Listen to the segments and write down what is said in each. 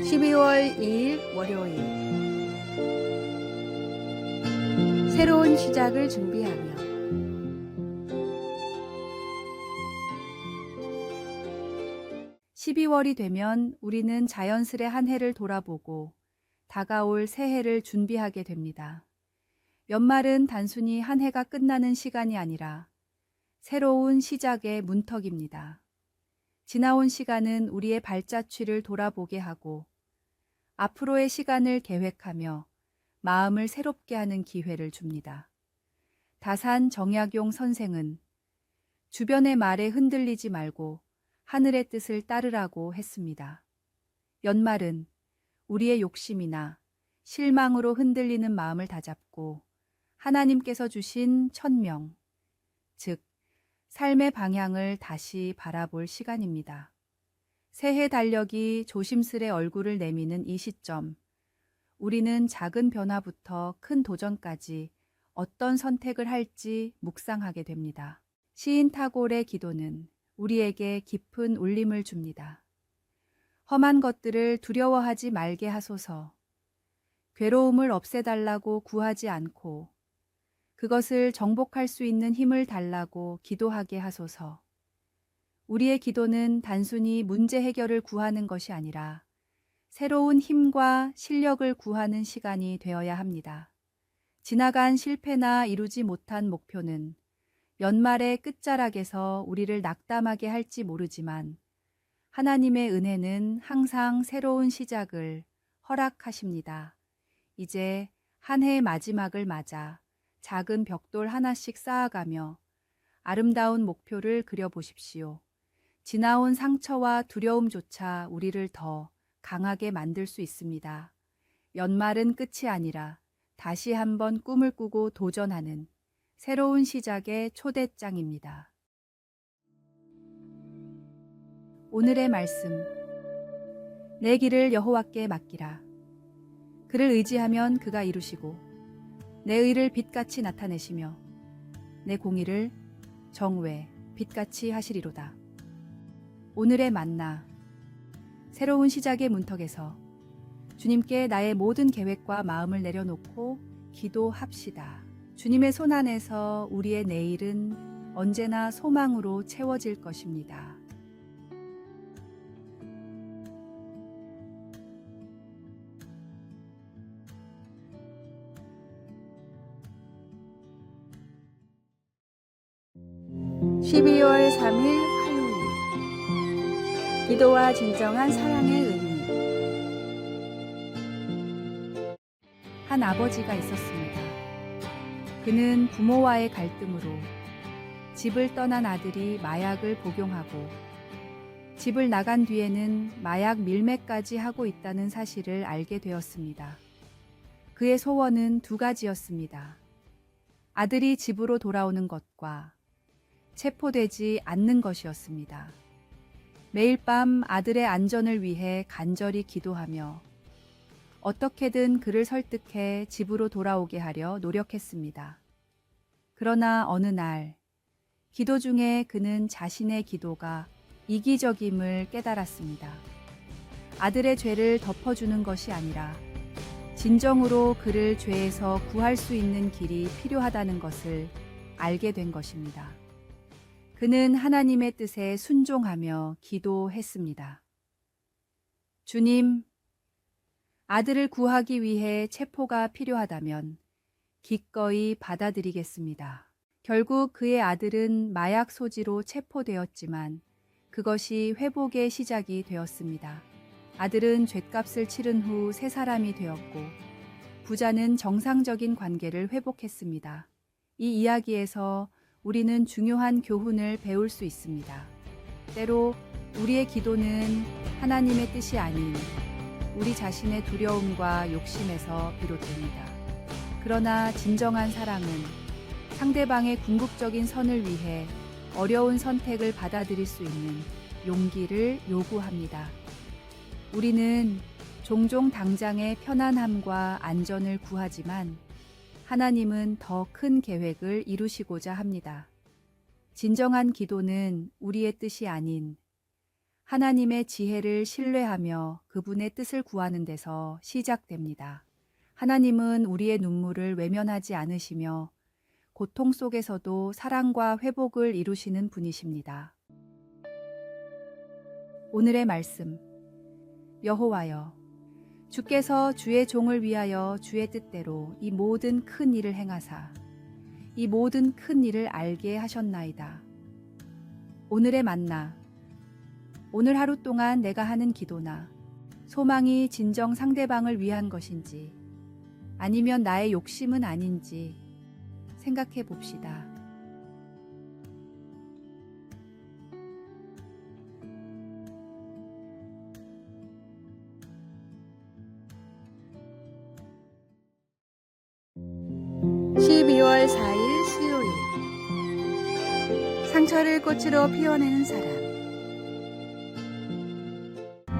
12월 2일 월요일, 새로운 시작을 준비하며. (12월이) 되면 우리는 자연스레 한 해를 돌아보고 다가올 새해를 준비하게 됩니다. 연말은 단순히 한 해가 끝나는 시간이 아니라 새로운 시작의 문턱입니다. 지나온 시간은 우리의 발자취를 돌아보게 하고 앞으로의 시간을 계획하며 마음을 새롭게 하는 기회를 줍니다. 다산 정약용 선생은 주변의 말에 흔들리지 말고 하늘의 뜻을 따르라고 했습니다. 연말은 우리의 욕심이나 실망으로 흔들리는 마음을 다잡고 하나님께서 주신 천명, 즉 삶의 방향을 다시 바라볼 시간입니다. 새해 달력이 조심스레 얼굴을 내미는 이 시점, 우리는 작은 변화부터 큰 도전까지 어떤 선택을 할지 묵상하게 됩니다. 시인 타골의 기도는 우리에게 깊은 울림을 줍니다. 험한 것들을 두려워하지 말게 하소서. 괴로움을 없애달라고 구하지 않고 그것을 정복할 수 있는 힘을 달라고 기도하게 하소서. 우리의 기도는 단순히 문제 해결을 구하는 것이 아니라 새로운 힘과 실력을 구하는 시간이 되어야 합니다. 지나간 실패나 이루지 못한 목표는 연말의 끝자락에서 우리를 낙담하게 할지 모르지만 하나님의 은혜는 항상 새로운 시작을 허락하십니다. 이제 한 해의 마지막을 맞아 작은 벽돌 하나씩 쌓아가며 아름다운 목표를 그려보십시오. 지나온 상처와 두려움조차 우리를 더 강하게 만들 수 있습니다. 연말은 끝이 아니라 다시 한번 꿈을 꾸고 도전하는 새로운 시작의 초대장입니다. 오늘의 말씀. 내 길을 여호와께 맡기라. 그를 의지하면 그가 이루시고 내 의를 빛같이 나타내시며 내 공의를 정오에 빛같이 하시리로다. 오늘의 만나. 새로운 시작의 문턱에서 주님께 나의 모든 계획과 마음을 내려놓고 기도합시다. 주님의 손 안에서 우리의 내일은 언제나 소망으로 채워질 것입니다. (12월 3일) 화요일, 기도와 진정한 사랑의 의미. 한 아버지가 있었습니다. 그는 부모와의 갈등으로 집을 떠난 아들이 마약을 복용하고 집을 나간 뒤에는 마약 밀매까지 하고 있다는 사실을 알게 되었습니다. 그의 소원은 두 가지였습니다. 아들이 집으로 돌아오는 것과 체포되지 않는 것이었습니다. 매일 밤 아들의 안전을 위해 간절히 기도하며 어떻게든 그를 설득해 집으로 돌아오게 하려 노력했습니다. 그러나 어느 날 기도 중에 그는 자신의 기도가 이기적임을 깨달았습니다. 아들의 죄를 덮어주는 것이 아니라 진정으로 그를 죄에서 구할 수 있는 길이 필요하다는 것을 알게 된 것입니다. 그는 하나님의 뜻에 순종하며 기도했습니다. 주님, 아들을 구하기 위해 체포가 필요하다면 기꺼이 받아들이겠습니다. 결국 그의 아들은 마약 소지로 체포되었지만 그것이 회복의 시작이 되었습니다. 아들은 죗값을 치른 후 새 사람이 되었고 부자는 정상적인 관계를 회복했습니다. 이 이야기에서 우리는 중요한 교훈을 배울 수 있습니다. 때로 우리의 기도는 하나님의 뜻이 아닌 우리 자신의 두려움과 욕심에서 비롯됩니다. 그러나 진정한 사랑은 상대방의 궁극적인 선을 위해 어려운 선택을 받아들일 수 있는 용기를 요구합니다. 우리는 종종 당장의 편안함과 안전을 구하지만 하나님은 더 큰 계획을 이루시고자 합니다. 진정한 기도는 우리의 뜻이 아닌 하나님의 지혜를 신뢰하며 그분의 뜻을 구하는 데서 시작됩니다. 하나님은 우리의 눈물을 외면하지 않으시며 고통 속에서도 사랑과 회복을 이루시는 분이십니다. 오늘의 말씀. 여호와여, 주께서 주의 종을 위하여 주의 뜻대로 이 모든 큰 일을 행하사 이 모든 큰 일을 알게 하셨나이다. 오늘의 만나. 오늘 하루 동안 내가 하는 기도나 소망이 진정 상대방을 위한 것인지 아니면 나의 욕심은 아닌지 생각해 봅시다. (12월 4일) 수요일. 상처를 꽃으로 피워내는 사람.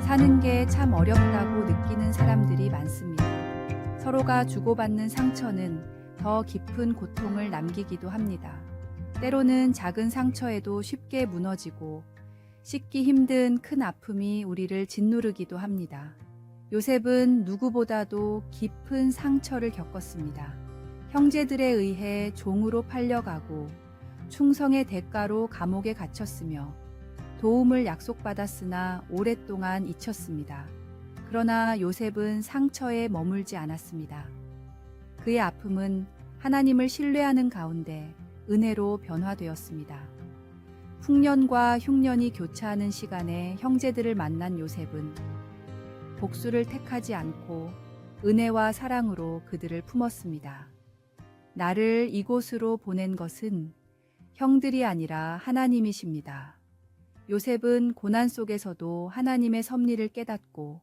사는 게 참 어렵다고 느끼는 사람들이 많습니다. 서로가 주고받는 상처는 더 깊은 고통을 남기기도 합니다. 때로는 작은 상처에도 쉽게 무너지고 씻기 힘든 큰 아픔이 우리를 짓누르기도 합니다. 요셉은 누구보다도 깊은 상처를 겪었습니다. 형제들에 의해 종으로 팔려가고 충성의 대가로 감옥에 갇혔으며 도움을 약속받았으나 오랫동안 잊혔습니다. 그러나 요셉은 상처에 머물지 않았습니다. 그의 아픔은 하나님을 신뢰하는 가운데 은혜로 변화되었습니다. 풍년과 흉년이 교차하는 시간에 형제들을 만난 요셉은 복수를 택하지 않고 은혜와 사랑으로 그들을 품었습니다. 나를 이곳으로 보낸 것은 형들이 아니라 하나님이십니다. 요셉은 고난 속에서도 하나님의 섭리를 깨닫고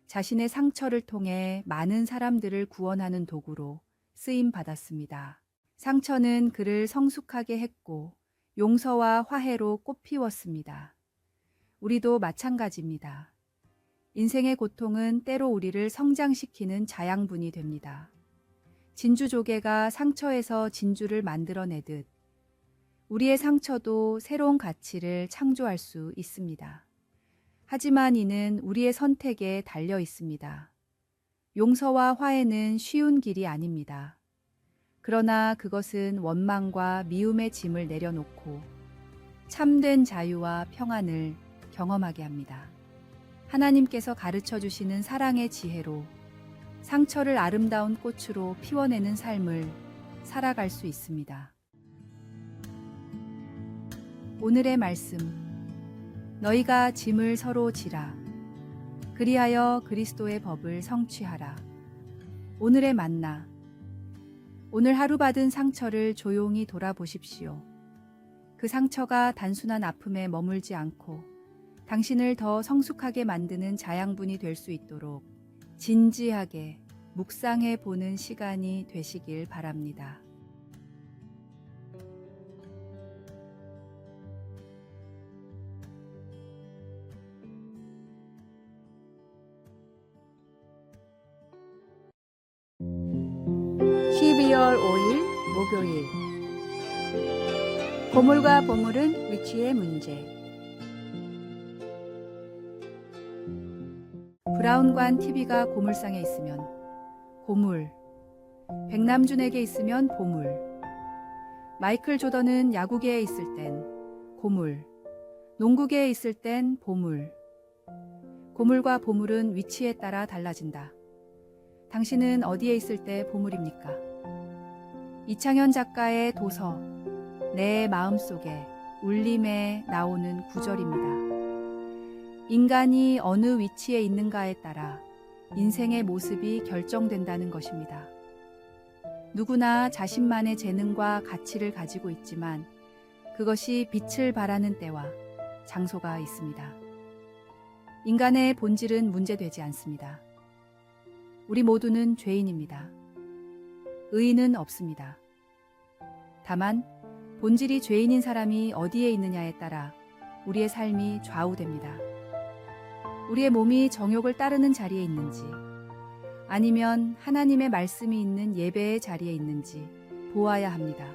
자신의 상처를 통해 많은 사람들을 구원하는 도구로 쓰임 받았습니다. 상처는 그를 성숙하게 했고 용서와 화해로 꽃피웠습니다. 우리도 마찬가지입니다. 인생의 고통은 때로 우리를 성장시키는 자양분이 됩니다. 진주조개가 상처에서 진주를 만들어내듯 우리의 상처도 새로운 가치를 창조할 수 있습니다. 하지만 이는 우리의 선택에 달려 있습니다. 용서와 화해는 쉬운 길이 아닙니다. 그러나 그것은 원망과 미움의 짐을 내려놓고 참된 자유와 평안을 경험하게 합니다. 하나님께서 가르쳐 주시는 사랑의 지혜로 상처를 아름다운 꽃으로 피워내는 삶을 살아갈 수 있습니다. 오늘의 말씀. 너희가 짐을 서로 지라. 그리하여 그리스도의 법을 성취하라. 오늘의 만나. 오늘 하루 받은 상처를 조용히 돌아보십시오. 그 상처가 단순한 아픔에 머물지 않고 당신을 더 성숙하게 만드는 자양분이 될 수 있도록 진지하게 묵상해 보는 시간이 되시길 바랍니다. (12월 5일) 목요일. 고물과 보물은 위치의 문제. 브라운관 TV가 고물상에 있으면 고물, 백남준에게 있으면 보물, 마이클 조던은 야구계에 있을 땐 고물, 농구계에 있을 땐 보물. 고물과 보물은 위치에 따라 달라진다. 당신은 어디에 있을 때 보물입니까? 이창현 작가의 도서 내 마음속에 울림에 나오는 구절입니다. 인간이 어느 위치에 있는가에 따라 인생의 모습이 결정된다는 것입니다. 누구나 자신만의 재능과 가치를 가지고 있지만 그것이 빛을 발하는 때와 장소가 있습니다. 인간의 본질은 문제되지 않습니다. 우리 모두는 죄인입니다. 의인은 없습니다. 다만 본질이 죄인인 사람이 어디에 있느냐에 따라 우리의 삶이 좌우됩니다. 우리의 몸이 정욕을 따르는 자리에 있는지, 아니면 하나님의 말씀이 있는 예배의 자리에 있는지 보아야 합니다.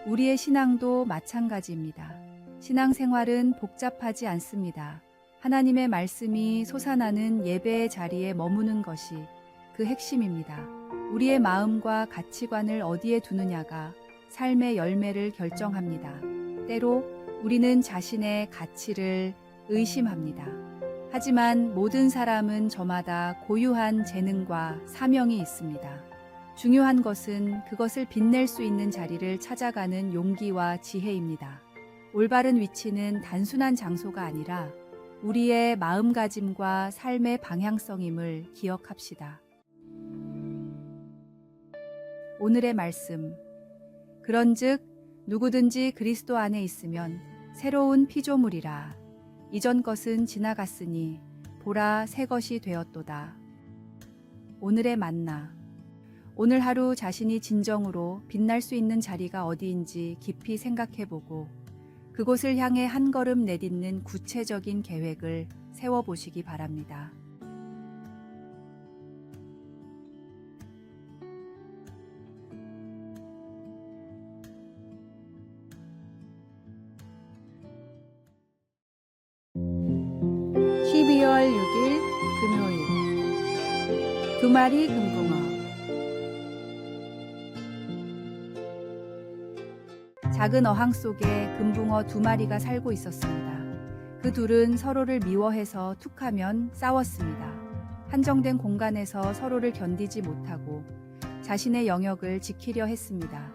우리의 신앙도 마찬가지입니다. 신앙생활은 복잡하지 않습니다. 하나님의 말씀이 솟아나는 예배의 자리에 머무는 것이 그 핵심입니다. 우리의 마음과 가치관을 어디에 두느냐가 삶의 열매를 결정합니다. 때로 우리는 자신의 가치를 의심합니다. 하지만 모든 사람은 저마다 고유한 재능과 사명이 있습니다. 중요한 것은 그것을 빛낼 수 있는 자리를 찾아가는 용기와 지혜입니다. 올바른 위치는 단순한 장소가 아니라 우리의 마음가짐과 삶의 방향성임을 기억합시다. 오늘의 말씀. 그런즉 누구든지 그리스도 안에 있으면 새로운 피조물이라. 이전 것은 지나갔으니 보라 새 것이 되었도다. 오늘의 만나. 오늘 하루 자신이 진정으로 빛날 수 있는 자리가 어디인지 깊이 생각해보고 그곳을 향해 한 걸음 내딛는 구체적인 계획을 세워보시기 바랍니다. (12월 6일) 금요일. 2마리 금붕어. 작은 어항 속에 금붕어 2마리가 살고 있었습니다. 그 둘은 서로를 미워해서 툭하면 싸웠습니다. 한정된 공간에서 서로를 견디지 못하고 자신의 영역을 지키려 했습니다.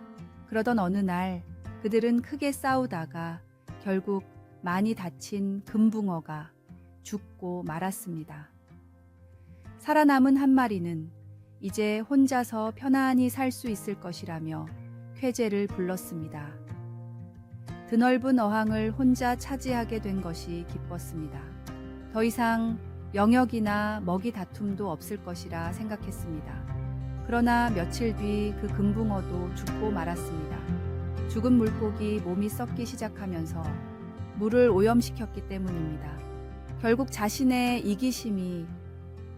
그러던 어느 날 그들은 크게 싸우다가 결국 많이 다친 금붕어가 죽고 말았습니다. 살아남은 한 마리는 이제 혼자서 편안히 살 수 있을 것이라며 쾌재를 불렀습니다. 드넓은 어항을 혼자 차지하게 된 것이 기뻤습니다. 더 이상 영역이나 먹이 다툼도 없을 것이라 생각했습니다. 그러나 며칠 뒤 그 금붕어도 죽고 말았습니다. 죽은 물고기 몸이 썩기 시작하면서 물을 오염시켰기 때문입니다. 결국 자신의 이기심이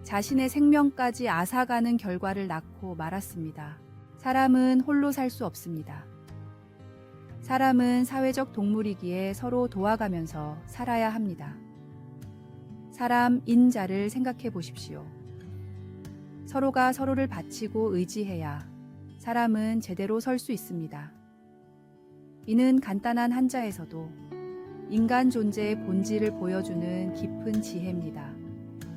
자신의 생명까지 앗아가는 결과를 낳고 말았습니다. 사람은 홀로 살 수 없습니다. 사람은 사회적 동물이기에 서로 도와가면서 살아야 합니다. 사람인 자를 생각해 보십시오. 서로가 서로를 바치고 의지해야 사람은 제대로 설 수 있습니다. 이는 간단한 한자에서도 인간 존재의 본질을 보여주는 깊은 지혜입니다.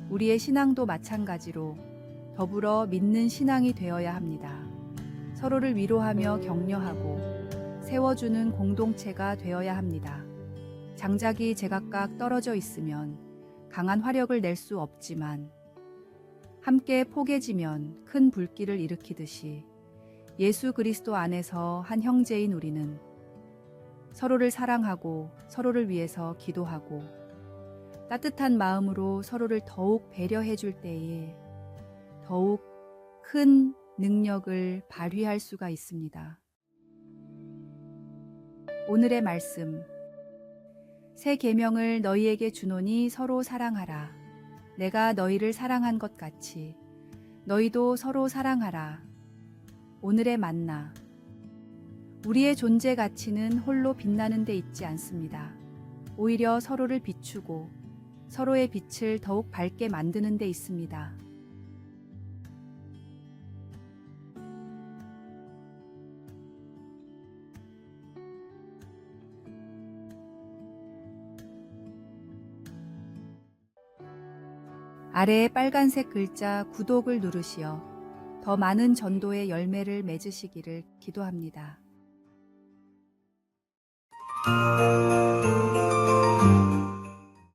우리의 신앙도 마찬가지로 더불어 믿는 신앙이 되어야 합니다. 서로를 위로하며 격려하고 세워주는 공동체가 되어야 합니다. 장작이 제각각 떨어져 있으면 강한 화력을 낼 수 없지만 함께 포개지면 큰 불길을 일으키듯이 예수 그리스도 안에서 한 형제인 우리는 서로를 사랑하고 서로를 위해서 기도하고 따뜻한 마음으로 서로를 더욱 배려해 줄 때에 더욱 큰 능력을 발휘할 수가 있습니다. 오늘의 말씀. 새 계명을 너희에게 주노니 서로 사랑하라. 내가 너희를 사랑한 것 같이 너희도 서로 사랑하라. 오늘의 만나. 우리의 존재 가치는 홀로 빛나는 데 있지 않습니다. 오히려 서로를 비추고 서로의 빛을 더욱 밝게 만드는 데 있습니다. 아래의 빨간색 글자 구독을 누르시어 더 많은 전도의 열매를 맺으시기를 기도합니다.